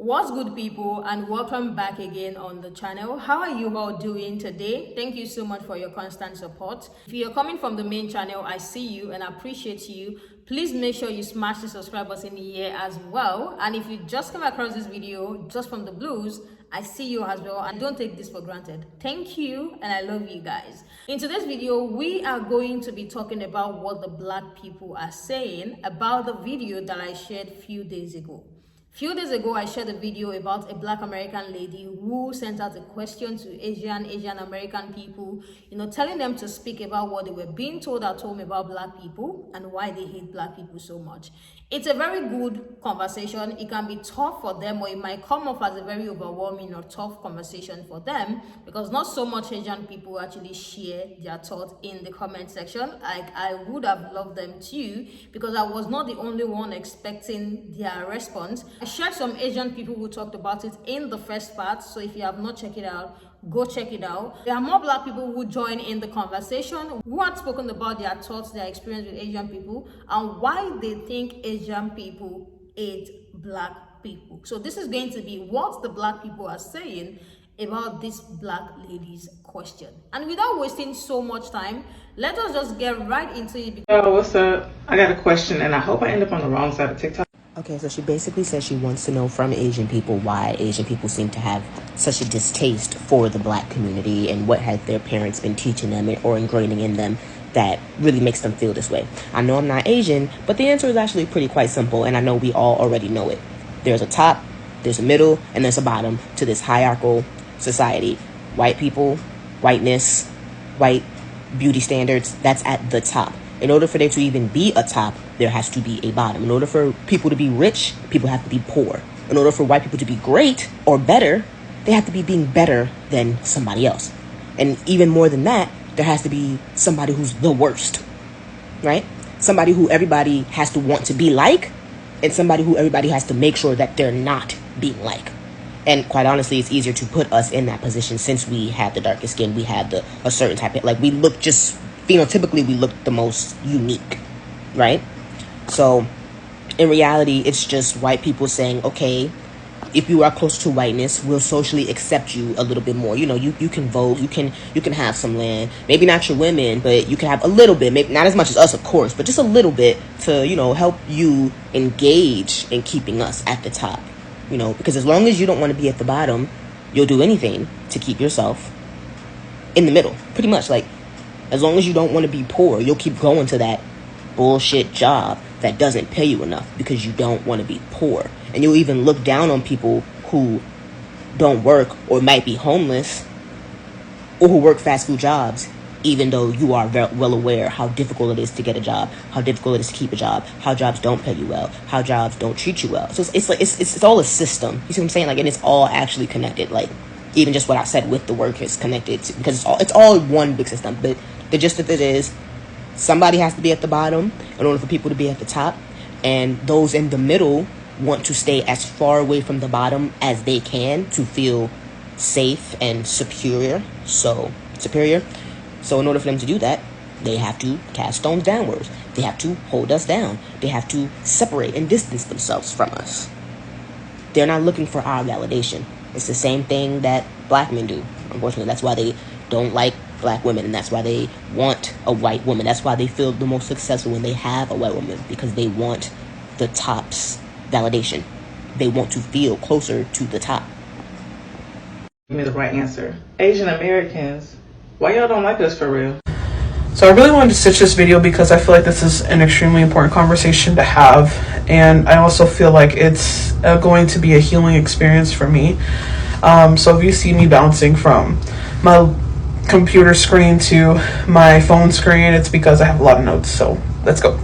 What's good, people, and welcome back again on the channel. How are you all doing today? Thank you so much for your constant support. If you're coming from the main channel, I see you and appreciate you. Please make sure you smash the subscribe button here as well. And if you just come across this video just from the blues, I see you as well, and don't take this for granted. Thank you, and I love you guys. In today's video, we are going to be talking about what the Black people are saying about the video that I shared a few days ago. Few days ago, I shared a video about a Black American lady who sent out a question to Asian American people, telling them to speak about what they were being told at home about Black people and why they hate Black people so much. It's a very good conversation. It can be tough for them, or it might come off as a very overwhelming or tough conversation for them, because not so much Asian people actually share their thoughts in the comment section. Like, I would have loved them too, because I was not the only one expecting their response. I shared some Asian people who talked about it in the first part, so if you have not checked it out, go check it out. There are more Black people who join in the conversation, who had spoken about their thoughts, their experience with Asian people, and why they think Asian people hate Black people. So this is going to be what the Black people are saying about this Black lady's question. And without wasting so much time, let us just get right into it. Yo, what's up? I got a question, and I hope I end up on the wrong side of TikTok. Okay, so she basically says she wants to know from Asian people why Asian people seem to have such a distaste for the Black community, and what has their parents been teaching them or ingraining in them that really makes them feel this way. I know I'm not Asian, but the answer is actually quite simple, and I know we all already know it. There's a top, there's a middle, and there's a bottom to this hierarchical society. White people, whiteness, white beauty standards, that's at the top. In order for there to even be a top, there has to be a bottom. In order for people to be rich, people have to be poor. In order for white people to be great or better, they have to be being better than somebody else. And even more than that, there has to be somebody who's the worst, right? Somebody who everybody has to want to be like, and somebody who everybody has to make sure that they're not being like. And quite honestly, it's easier to put us in that position since we have the darkest skin. We have a certain type of, we look just, phenotypically, we look the most unique, right? So in reality, it's just white people saying, okay, if you are close to whiteness, we'll socially accept you a little bit more. You can vote, you can have some land, maybe not your women, but you can have a little bit, maybe not as much as us, of course, but just a little bit to, help you engage in keeping us at the top. Because as long as you don't want to be at the bottom, you'll do anything to keep yourself in the middle. Pretty much, as long as you don't want to be poor, you'll keep going to that bullshit job that doesn't pay you enough because you don't want to be poor. And you'll even look down on people who don't work or might be homeless or who work fast food jobs, even though you are very well aware how difficult it is to get a job, how difficult it is to keep a job, how jobs don't pay you well, how jobs don't treat you well. So it's all a system. You see what I'm saying? And it's all actually connected. Even just what I said with the work is connected to, because it's all one big system. But the gist of it is, somebody has to be at the bottom in order for people to be at the top, and those in the middle want to stay as far away from the bottom as they can to feel safe and superior. So in order for them to do that, they have to cast stones downwards. They have to hold us down. They have to separate and distance themselves from us. They're not looking for our validation. It's the same thing that Black men do. Unfortunately, that's why they don't like Black women, and that's why they want a white woman. That's why they feel the most successful when they have a white woman, because they want the top's validation. They want to feel closer to the top. Give me the right answer. Asian Americans, why y'all don't like us for real? So I really wanted to stitch this video because I feel like this is an extremely important conversation to have, and I also feel like it's going to be a healing experience for me. So if you see me bouncing from my computer screen to my phone screen, it's because I have a lot of notes. So let's go.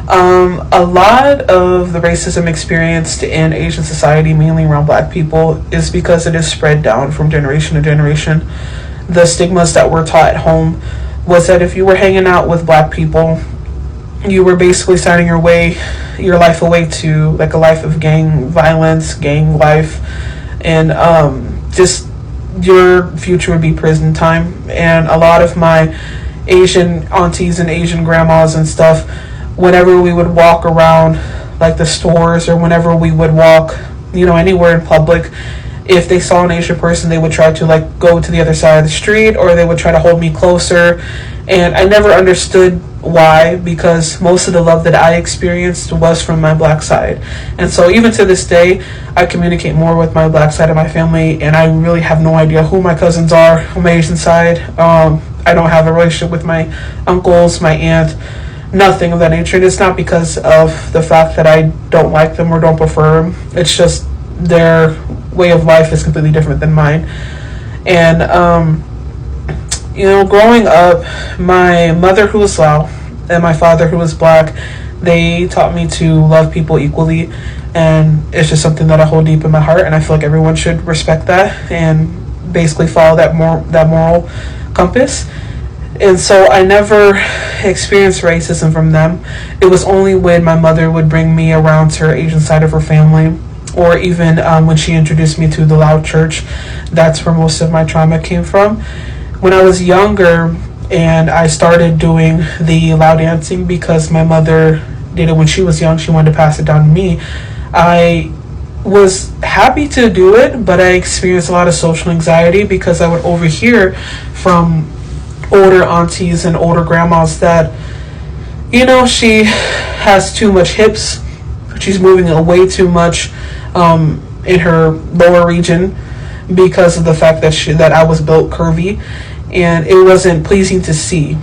A lot of the racism experienced in Asian society, mainly around Black people, is because it is spread down from generation to generation. The stigmas that were taught at home was that if you were hanging out with Black people, you were basically signing your life away to a life of gang violence, gang life, and just your future would be prison time. And a lot of my Asian aunties and Asian grandmas and stuff, whenever we would walk around the stores, or whenever we would walk anywhere in public, if they saw an Asian person, they would try to like go to the other side of the street, or they would try to hold me closer. And I never understood why, because most of the love that I experienced was from my Black side. And so even to this day, I communicate more with my Black side of my family, and I really have no idea who my cousins are on my Asian side. I don't have a relationship with my uncles, my aunt, nothing of that nature. And it's not because of the fact that I don't like them or don't prefer them. It's just their way of life is completely different than mine. And growing up, my mother, who was Lao, and my father, who was Black, they taught me to love people equally, and it's just something that I hold deep in my heart, and I feel like everyone should respect that and basically follow that moral compass. And so I never experienced racism from them. It was only when my mother would bring me around to her Asian side of her family, or even when she introduced me to the Lao church. That's where most of my trauma came from. When I was younger and I started doing the Lao dancing because my mother did it when she was young, she wanted to pass it down to me, I was happy to do it, but I experienced a lot of social anxiety because I would overhear from older aunties and older grandmas that, she has too much hips, she's moving away too much in her lower region because of the fact that I was built curvy, and it wasn't pleasing to see.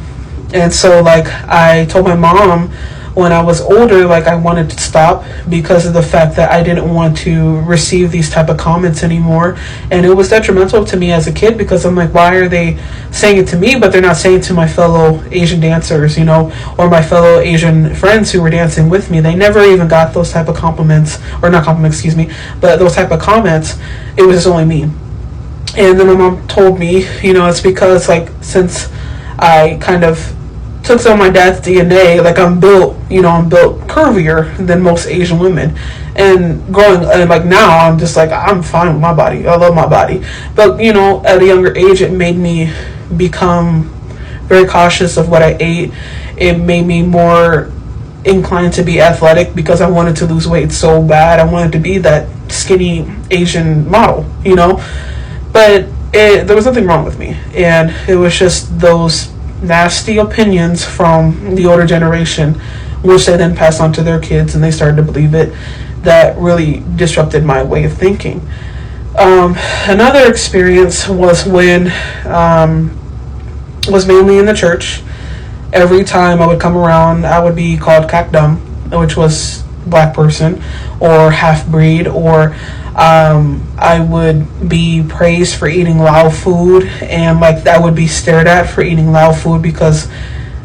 And so like I told my mom when I was older, like I wanted to stop because of the fact that I didn't want to receive these type of comments anymore. And it was detrimental to me as a kid because I'm like, why are they saying it to me, but they're not saying it to my fellow Asian dancers, or my fellow Asian friends who were dancing with me. They never even got those type of compliments, or not compliments, excuse me, but those type of comments. It was just only me. And then my mom told me, it's because like since I kind of took some of my dad's DNA, like I'm built curvier than most Asian women. And like now I'm just like, I'm fine with my body, I love my body. But at a younger age, it made me become very cautious of what I ate. It made me more inclined to be athletic because I wanted to lose weight so bad. I wanted to be that skinny Asian model, but there was nothing wrong with me, and it was just those nasty opinions from the older generation, which they then passed on to their kids, and they started to believe it, that really disrupted my way of thinking. Another experience was when was mainly in the church. Every time I would come around, I would be called kakdam, which was Black person or half breed, or I would be praised for eating Lao food, and like I would be stared at for eating Lao food because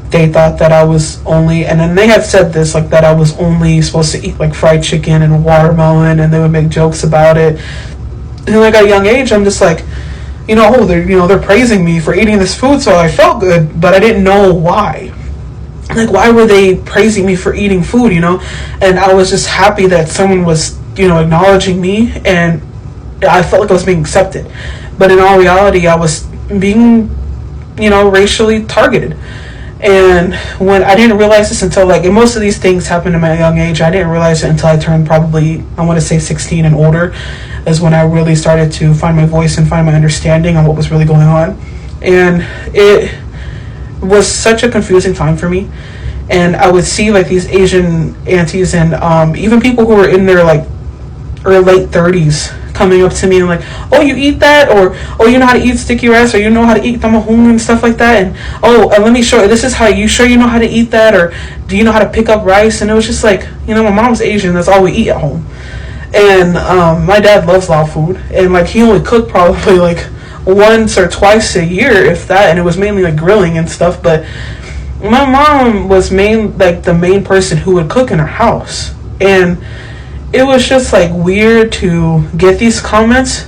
they thought that I was only, and then they had said this, like that I was only supposed to eat like fried chicken and watermelon, and they would make jokes about it. And like at a young age, I'm just like, they're praising me for eating this food, so I felt good, but I didn't know why. Like, why were they praising me for eating food, And I was just happy that someone was, acknowledging me, and I felt like I was being accepted. But in all reality, I was being, racially targeted. And when I didn't realize this until and most of these things happened at my young age, I didn't realize it until I turned probably, I want to say 16 and older, is when I really started to find my voice and find my understanding on what was really going on. And it was such a confusing time for me. And I would see like these Asian aunties and even people who were in their late 30s coming up to me and like, oh, you eat that, or oh, you know how to eat sticky rice, or you know how to eat tamahung and stuff like that, and oh, let me show you, this is how, you sure you know how to eat that, or do you know how to pick up rice? And it was just like, my mom's Asian, that's all we eat at home. And my dad loves Lao food, and like he only cooked probably like once or twice a year, if that, and it was mainly like grilling and stuff. But my mom was the main person who would cook in our house, and it was just like weird to get these comments,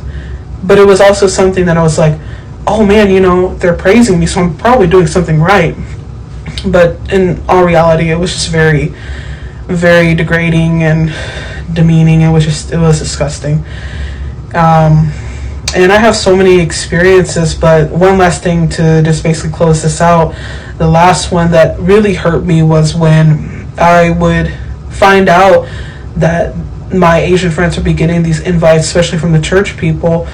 but it was also something that I was like, oh man, they're praising me, so I'm probably doing something right. But in all reality, it was just very, very degrading and demeaning. It was disgusting. And I have so many experiences, but one last thing to just basically close this out. The last one that really hurt me was when I would find out that my Asian friends would be getting these invites, especially from the church people,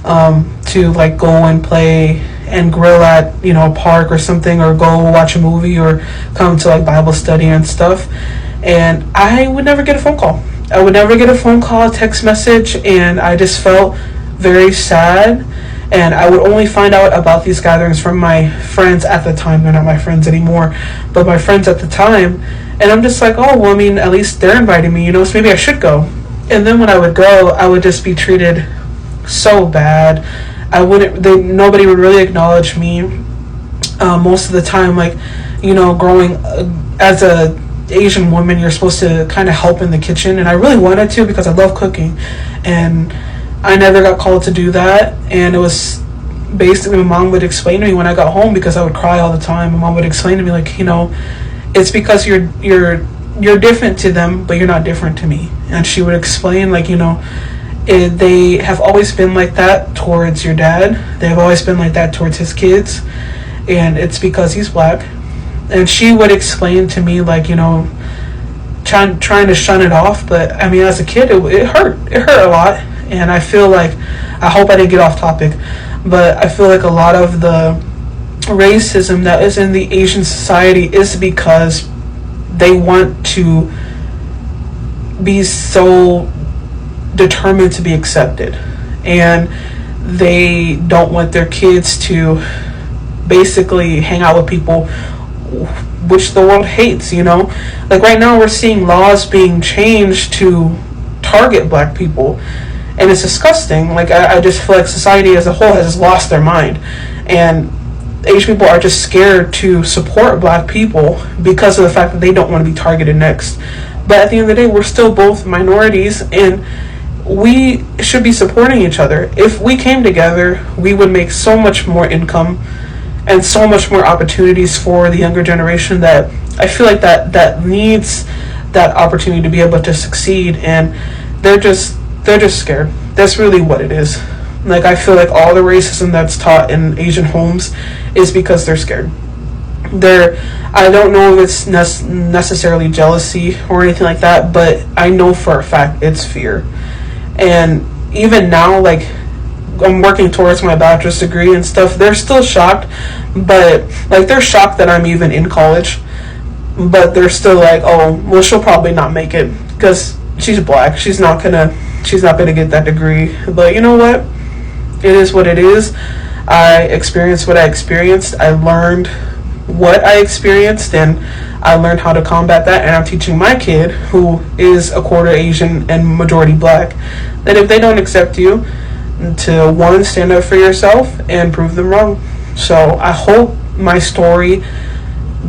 to like go and play and grill at, you know, a park or something, or go watch a movie, or come to like Bible study and stuff. And I would never get a phone call. I would never get a phone call, text message, and I just felt very sad. And I would only find out about these gatherings from my friends at the time. They're not my friends anymore, but my friends at the time. And I'm just like, oh, well, I mean, at least they're inviting me, you know, so maybe I should go. And then when I would go, I would just be treated so bad. Nobody would really acknowledge me. Most of the time, like, you know, growing as a Asian woman, you're supposed to kind of help in the kitchen, and I really wanted to because I love cooking, and I never got called to do that. And it was basically, my mom would explain to me when I got home, because I would cry all the time. My mom would explain to me, like, you know, it's because you're different to them, but you're not different to me. And she would explain, like, you know, they have always been like that towards your dad. They have always been like that towards his kids, and it's because he's black. And she would explain to me, like, you know, trying to shun it off. But I mean, as a kid, it hurt a lot. And I feel like, I hope I didn't get off topic, but I feel like a lot of the racism that is in the Asian society is because they want to be so determined to be accepted, and they don't want their kids to basically hang out with people which the world hates, you know. Like right now we're seeing laws being changed to target black people, and it's disgusting. Like I just feel like society as a whole has just lost their mind, and Asian people are just scared to support black people because of the fact that they don't want to be targeted next. But at the end of the day, we're still both minorities, and we should be supporting each other. If we came together, we would make so much more income and so much more opportunities for the younger generation that I feel like that needs that opportunity to be able to succeed. And they're just scared. That's really what it is. Like, I feel like all the racism that's taught in Asian homes is because they're scared. I don't know if it's necessarily jealousy or anything like that, but I know for a fact it's fear. And even now, like, I'm working towards my bachelor's degree and stuff, they're still shocked, but like, they're shocked that I'm even in college, but they're still like, oh, well, she'll probably not make it because she's black, she's not gonna get that degree. But you know what, it is what it is. I experienced what I experienced. I learned what I experienced, and I learned how to combat that. And I'm teaching my kid, who is a quarter Asian and majority black, that if they don't accept you, to one, stand up for yourself and prove them wrong. So I hope my story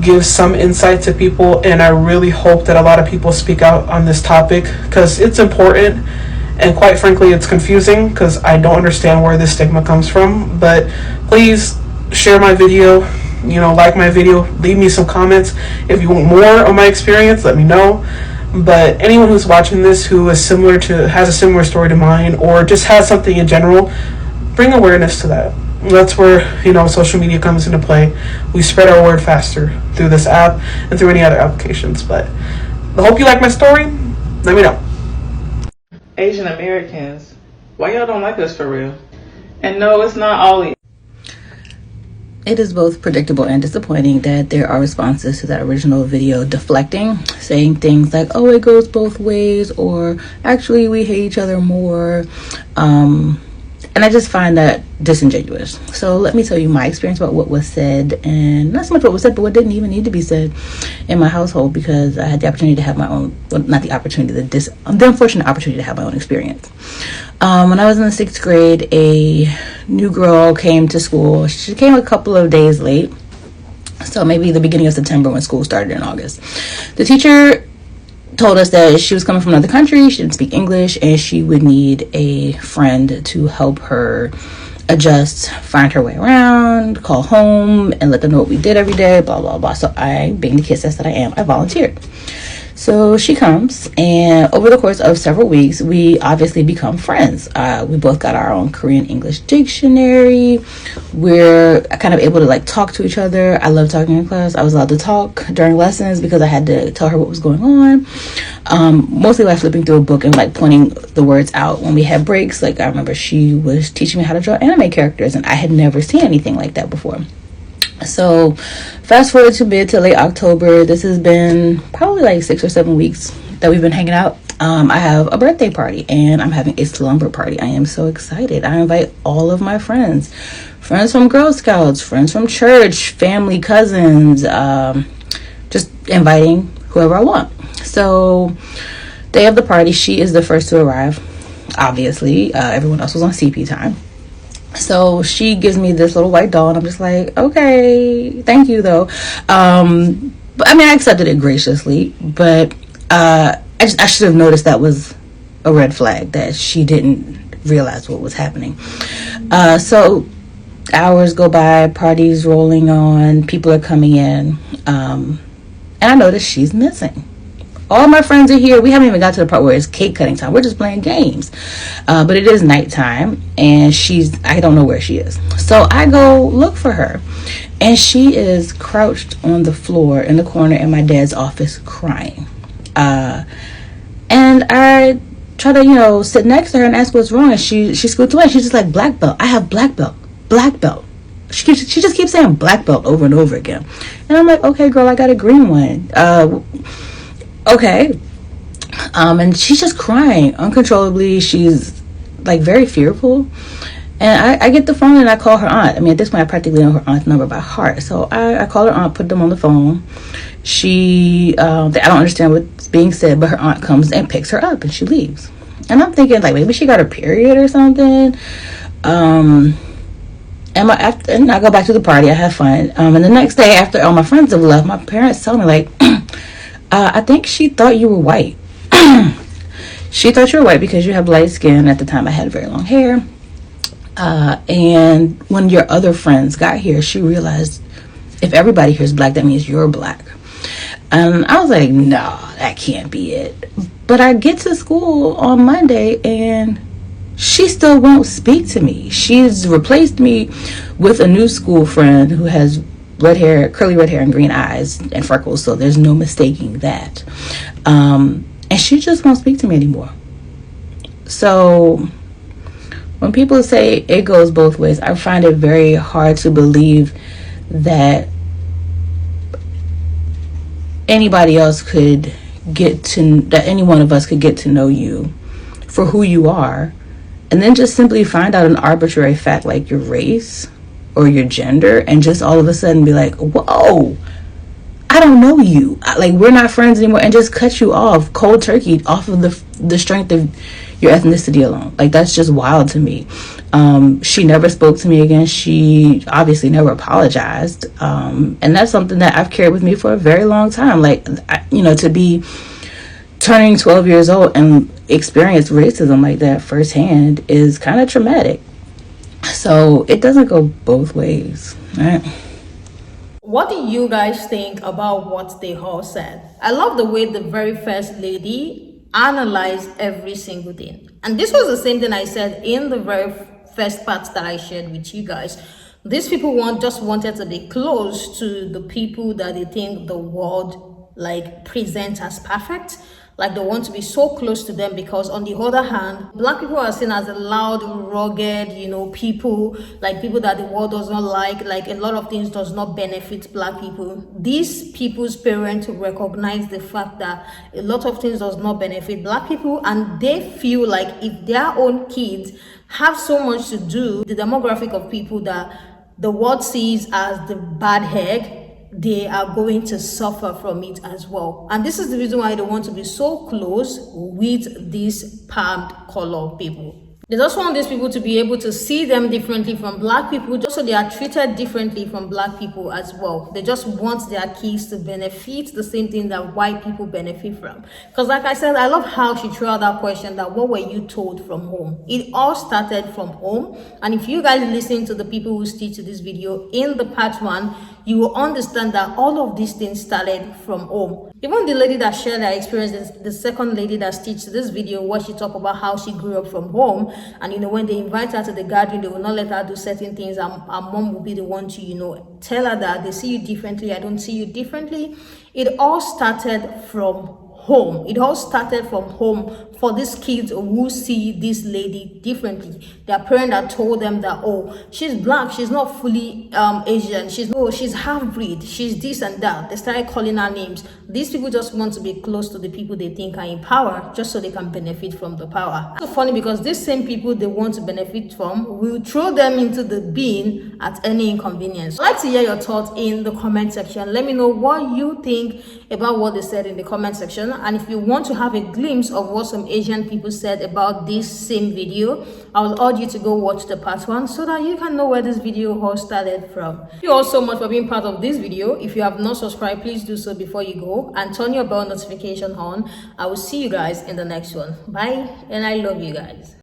gives some insight to people, and I really hope that a lot of people speak out on this topic, because it's important. And quite frankly, it's confusing because I don't understand where this stigma comes from. But please share my video, you know, like my video, leave me some comments. If you want more of my experience, let me know. But anyone who's watching this who is has a similar story to mine, or just has something in general, bring awareness to that. That's where, you know, social media comes into play. We spread our word faster through this app and through any other applications. But I hope you like my story. Let me know. Asian Americans, why y'all don't like us for real? And no, it's not all. It is both predictable and disappointing that there are responses to that original video deflecting, saying things like, oh, it goes both ways, or actually we hate each other more. And I just find that disingenuous. So let me tell you my experience about what was said, and not so much what was said, but what didn't even need to be said in my household, because I had the opportunity to have my own, well, not the opportunity, the unfortunate opportunity to have my own experience. When I was in the 6th grade, a new girl came to school. She came a couple of days late, so maybe the beginning of September when school started in August. The teacher told us that she was coming from another country, she didn't speak English, and she would need a friend to help her adjust, find her way around, call home, and let them know what we did every day, blah, blah, blah. So I, being the kid that I am, I volunteered. So she comes, and over the course of several weeks, we obviously become friends. We both got our own Korean English dictionary. We're kind of able to like talk to each other. I love talking in class. I was allowed to talk during lessons because I had to tell her what was going on. Mostly by flipping through a book and like pointing the words out when we had breaks. Like I remember she was teaching me how to draw anime characters, and I had never seen anything like that before. So fast forward to mid to late October. This has been probably like 6 or 7 weeks that we've been hanging out. I have a birthday party and I'm having a slumber party. I am so excited. I invite all of my friends from Girl Scouts, friends from church, family, cousins, just inviting whoever I want. So day of the party, she is the first to arrive. Obviously, everyone else was on CP time. So she gives me this little white doll, and I'm just like, okay, thank you, though. But I mean, I accepted it graciously, but I should have noticed that was a red flag, that she didn't realize what was happening. So hours go by, parties rolling on, people are coming in, and I notice she's missing. All my friends are here. We haven't even got to the part where it's cake cutting time. We're just playing games. But it is nighttime, and I don't know where she is. So I go look for her, and she is crouched on the floor in the corner in my dad's office crying. And I try to, sit next to her and ask what's wrong, and she scoots away. She's just like, black belt. I have black belt. Black belt. She just keeps saying black belt over and over again. And I'm like, okay, girl, I got a green one. Okay. And she's just crying uncontrollably. She's like very fearful. And I get the phone and I call her aunt. I mean, at this point, I practically know her aunt's number by heart. So I call her aunt, put them on the phone. I don't understand what's being said, but her aunt comes and picks her up and she leaves. And I'm thinking like maybe she got her period or something. And I go back to the party. I have fun. And the next day, after all my friends have left, my parents tell me like, I think she thought you were white. She thought you were white because you have light skin. At the time, I had very long hair. And when your other friends got here, she realized if everybody here is black, that means you're black. And I was like, no, that can't be it. But I get to school on Monday and she still won't speak to me. She's replaced me with a new school friend who has red hair, curly red hair and green eyes and freckles, so there's no mistaking that. And she just won't speak to me anymore. So when people say it goes both ways, I find it very hard to believe that anybody else could that any one of us could get to know you for who you are, and then just simply find out an arbitrary fact like your race or your gender, and just all of a sudden be like, whoa, I don't know you, like we're not friends anymore, and just cut you off cold turkey off of the strength of your ethnicity alone. Like that's just wild to me. She never spoke to me again. She obviously never apologized, and that's something that I've carried with me for a very long time. Like to be turning 12 years old and experience racism like that firsthand is kind of traumatic. So it doesn't go both ways, right? What do you guys think about what they all said? I love the way the very first lady analyzed every single thing. And this was the same thing I said in the very first part that I shared with you guys. These people just wanted to be close to the people that they think the world like presents as perfect. Like they want to be so close to them, because on the other hand, black people are seen as a loud, rugged, people, like people that the world does not like a lot of things does not benefit black people. These people's parents recognize the fact that a lot of things does not benefit black people, and they feel like if their own kids have so much to do, the demographic of people that the world sees as the bad egg, they are going to suffer from it as well. And this is the reason why they want to be so close with these palmed color people. They just want these people to be able to see them differently from black people, just so they are treated differently from black people as well. They just want their kids to benefit the same thing that white people benefit from. Because like I said, I love how she threw out that question that what were you told from home? It all started from home. And if you guys listen to the people who stitched this video in the part 1, you will understand that all of these things started from home. Even the lady that shared her experience, the second lady that stitched this video, where she talked about how she grew up from home, and when they invite her to the gathering, they will not let her do certain things, and her mom will be the one to tell her that they see you differently, I don't see you differently. It all started from home. It all started from home for these kids who see this lady differently. Their parent had told them that, oh, she's black, she's not fully Asian, she's half-breed, she's this and that. They started calling her names. These people just want to be close to the people they think are in power, just so they can benefit from the power. It's so funny because these same people they want to benefit from will throw them into the bin at any inconvenience. I'd like to hear your thoughts in the comment section. Let me know what you think about what they said in the comment section, and if you want to have a glimpse of what some Asian people said about this same video, I will urge you to go watch the part 1 so that you can know where this video all started from. Thank you all so much for being part of this video. If you have not subscribed, please do so before you go, and turn your bell notification on. I will see you guys in the next one. Bye, and I love you guys.